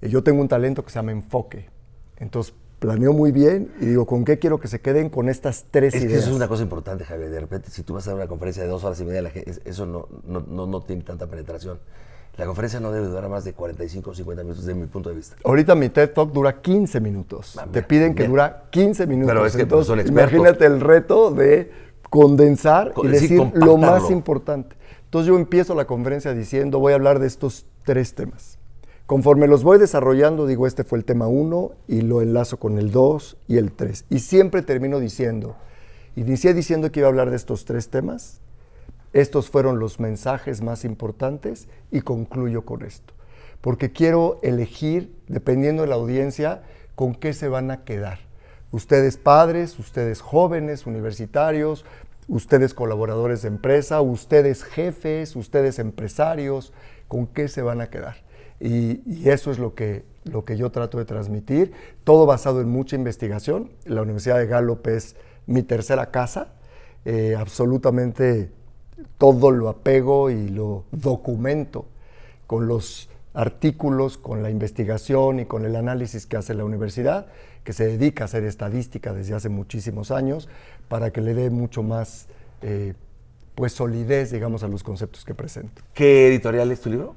Yo tengo un talento que se llama enfoque, entonces planeo muy bien y digo, ¿con qué quiero que se queden? Con estas 3 ideas. Es que eso es una cosa importante, Javier. De repente, si tú vas a dar una conferencia de 2 horas y media, eso no tiene tanta penetración. La conferencia no debe durar más de 45 o 50 minutos, desde mi punto de vista. Ahorita mi TED Talk dura 15 minutos. Te piden que dura 15 minutos. Pero es que entonces, son expertos. Imagínate el reto de condensar y decir lo más importante. Entonces yo empiezo la conferencia diciendo, voy a hablar de estos 3 temas. Conforme los voy desarrollando, digo, este fue el tema 1 y lo enlazo con el 2 y el 3. Y siempre termino inicié diciendo que iba a hablar de estos 3 temas. Estos fueron los mensajes más importantes y concluyo con esto. Porque quiero elegir, dependiendo de la audiencia, con qué se van a quedar. Ustedes padres, ustedes jóvenes, universitarios, ustedes colaboradores de empresa, ustedes jefes, ustedes empresarios, ¿con qué se van a quedar? Y eso es lo que yo trato de transmitir, todo basado en mucha investigación. La Universidad de Gallup es mi tercera casa, absolutamente todo lo apego y lo documento con los artículos, con la investigación y con el análisis que hace la universidad, que se dedica a hacer estadística desde hace muchísimos años, para que le dé mucho más pues solidez, digamos, a los conceptos que presento. ¿Qué editorial es tu libro?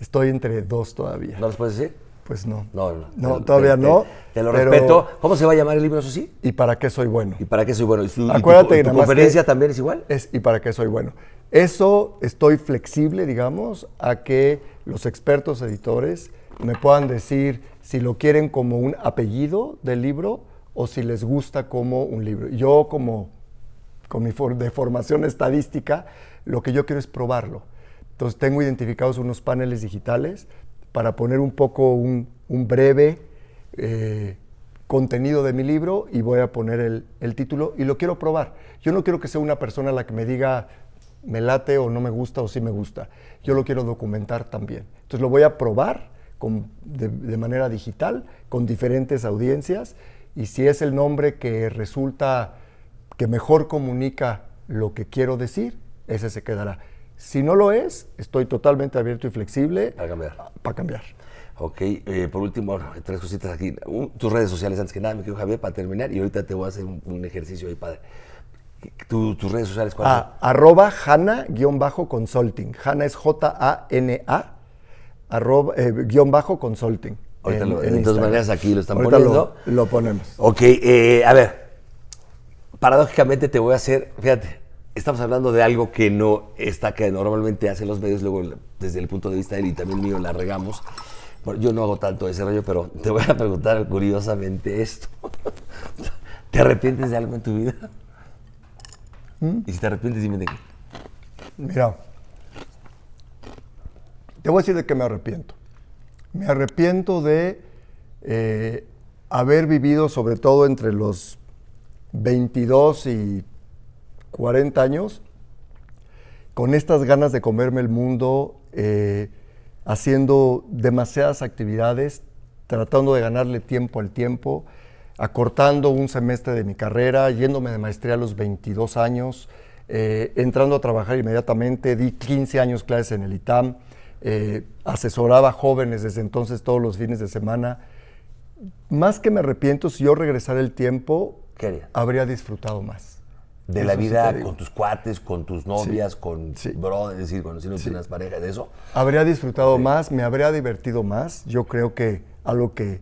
Estoy entre 2 todavía. ¿No los puedes decir? Pues no. No, todavía no. Te lo respeto. ¿Cómo se va a llamar el libro, eso sí? ¿Y para qué soy bueno? ¿Y para qué soy bueno? Acuérdate ¿Y tu conferencia también es igual? ¿Y para qué soy bueno? Eso estoy flexible, digamos, a que los expertos editores me puedan decir si lo quieren como un apellido del libro o si les gusta como un libro. Yo, con mi de formación estadística, lo que yo quiero es probarlo. Entonces tengo identificados unos paneles digitales para poner un poco un breve contenido de mi libro, y voy a poner el título y lo quiero probar. Yo no quiero que sea una persona la que me diga me late o no me gusta o sí me gusta. Yo lo quiero documentar también. Entonces lo voy a probar de manera digital con diferentes audiencias, y si es el nombre que resulta que mejor comunica lo que quiero decir, ese se quedará. Si no lo es, estoy totalmente abierto y flexible para cambiar. Ok, por último, 3 cositas aquí. Tus redes sociales, antes que nada, mi querido Javier, para terminar, y ahorita te voy a hacer un ejercicio ahí, padre. ¿Tus redes sociales cuáles son? @Jana_consulting. Jana es Jana, _consulting. Ahorita de todas maneras aquí lo están poniendo. Lo ponemos. Ok, a ver, paradójicamente te voy a hacer, fíjate, estamos hablando de algo que no está, que normalmente hacen los medios, luego desde el punto de vista de él y también mío la regamos. Bueno, yo no hago tanto ese rollo, pero te voy a preguntar curiosamente esto. ¿Te arrepientes de algo en tu vida? Y si te arrepientes, dime de qué. Mira, te voy a decir de qué me arrepiento. Me arrepiento de haber vivido, sobre todo entre los 22 y 40 años, con estas ganas de comerme el mundo, haciendo demasiadas actividades, tratando de ganarle tiempo al tiempo, acortando un semestre de mi carrera, yéndome de maestría a los 22 años, entrando a trabajar inmediatamente, di 15 años clases en el ITAM, asesoraba jóvenes desde entonces todos los fines de semana. Más que me arrepiento, si yo regresara el tiempo, ¿qué harías? Habría disfrutado más. De la vida con tus cuates, con tus novias, con sí. Bro, es decir, cuando si no tienes pareja, de eso. Habría disfrutado más, me habría divertido más. Yo creo que algo que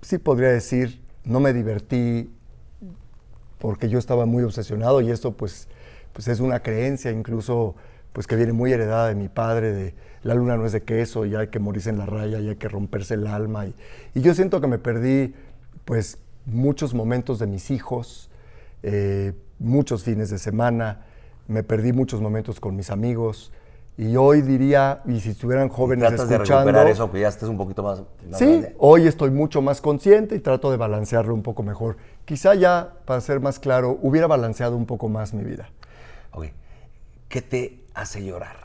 sí podría decir, no me divertí porque yo estaba muy obsesionado, y esto pues es una creencia incluso pues que viene muy heredada de mi padre, de la luna no es de queso y hay que morirse en la raya y hay que romperse el alma. Y yo siento que me perdí pues muchos momentos de mis hijos, muchos fines de semana, me perdí muchos momentos con mis amigos, y hoy diría, y si estuvieran jóvenes ¿Tratas escuchando... de recuperar eso, que ya estés un poquito más sí, grande? Hoy estoy mucho más consciente y trato de balancearlo un poco mejor. Quizá ya, para ser más claro, hubiera balanceado un poco más mi vida. Ok. ¿Qué te hace llorar?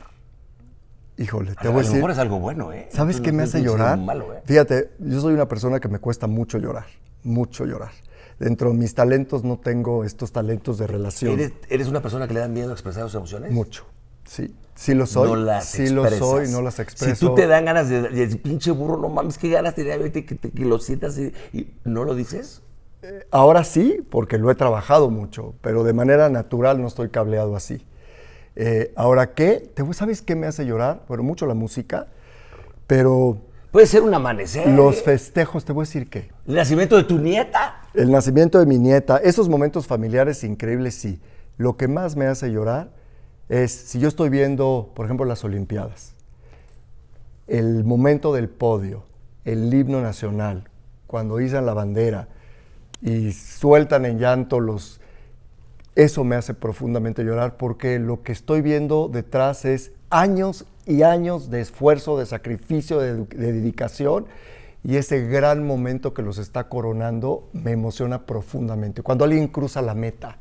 Híjole, te voy a decir... A lo mejor es algo bueno, ¿eh? ¿Sabes qué me hace llorar? Malo, ¿eh? Fíjate, yo soy una persona que me cuesta mucho llorar, mucho llorar. Dentro de mis talentos no tengo estos talentos de relación. ¿Eres una persona que le dan miedo a expresar sus emociones? Mucho, sí. Sí lo soy. No las sí expresas. Lo soy, no las expreso. Si tú te dan ganas de pinche burro, no mames, qué ganas tenía de que lo sientas y no lo dices. Ahora sí, porque lo he trabajado mucho, pero de manera natural no estoy cableado así. Ahora, ¿sabes qué me hace llorar? Bueno, mucho la música, pero... Puede ser un amanecer. Los festejos, te voy a decir qué. ¿El nacimiento de tu nieta? El nacimiento de mi nieta, esos momentos familiares increíbles, sí. Lo que más me hace llorar es si yo estoy viendo, por ejemplo, las Olimpiadas. el momento del podio, el himno nacional, cuando izan la bandera y sueltan en llanto eso me hace profundamente llorar, porque lo que estoy viendo detrás es años y años de esfuerzo, de sacrificio, de dedicación, y ese gran momento que los está coronando me emociona profundamente. Cuando alguien cruza la meta,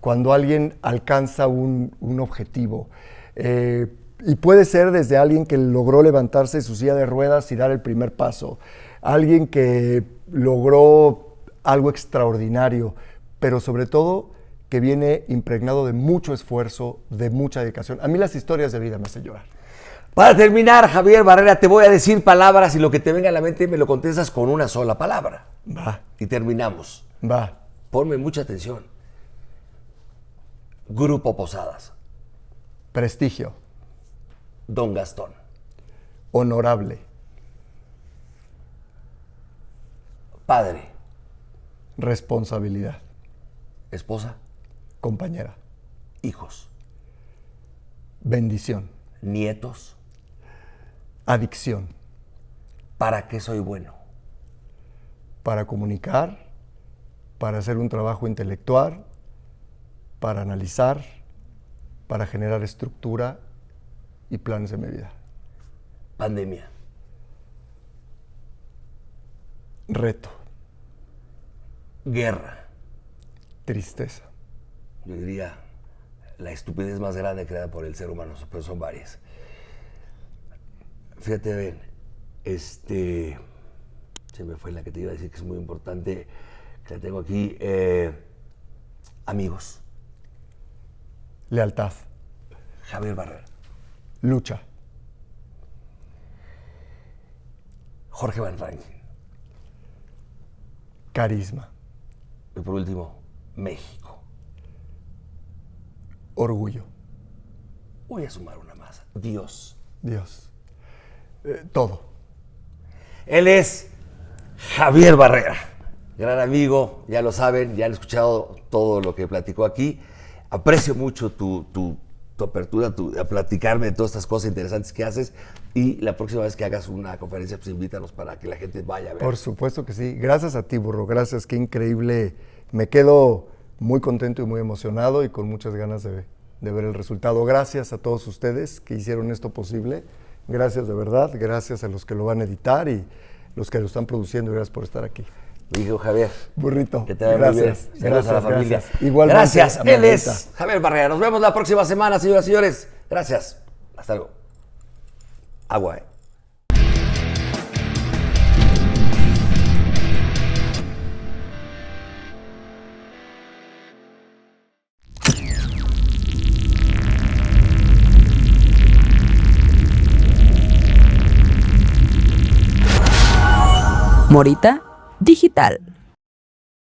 cuando alguien alcanza un objetivo, y puede ser desde alguien que logró levantarse de su silla de ruedas y dar el primer paso, alguien que logró algo extraordinario, pero sobre todo que viene impregnado de mucho esfuerzo, de mucha dedicación. A mí las historias de vida me hacen llorar. Para terminar, Javier Barrera, te voy a decir palabras y lo que te venga a la mente me lo contestas con una sola palabra. Va. Y terminamos. Va. Ponme mucha atención. Grupo Posadas. Prestigio. Don Gastón. Honorable. Padre. Responsabilidad. Esposa. Compañera. Hijos. Bendición. Nietos. Adicción. ¿Para qué soy bueno? Para comunicar, para hacer un trabajo intelectual, para analizar, para generar estructura y planes de mi vida. Pandemia. Reto. Guerra. Tristeza. Yo diría la estupidez más grande creada por el ser humano, pero son varias. Fíjate bien, se me fue la que te iba a decir que es muy importante, que la tengo aquí. Amigos. Lealtad. Javier Barrera. Lucha. Jorge Van Rankin. Carisma. Y por último, México. Orgullo. Voy a sumar una más. Dios. Dios. Todo. Él es Javier Barrera, gran amigo, ya lo saben, ya han escuchado todo lo que platicó aquí. Aprecio mucho tu apertura, a platicarme de todas estas cosas interesantes que haces, y la próxima vez que hagas una conferencia, pues invítanos para que la gente vaya a ver. Por supuesto que sí. Gracias a ti, Burro. Gracias, qué increíble. Me quedo muy contento y muy emocionado y con muchas ganas de ver el resultado. Gracias a todos ustedes que hicieron esto posible. Gracias de verdad, gracias a los que lo van a editar y los que lo están produciendo. Gracias por estar aquí. Hijo Javier. Burrito. Que te vaya muy bien. Saludos a la familia. Gracias. Igualmente. Gracias. Él es Javier Barrera. Nos vemos la próxima semana, señoras y señores. Gracias. Hasta luego. Agua, Morita Digital.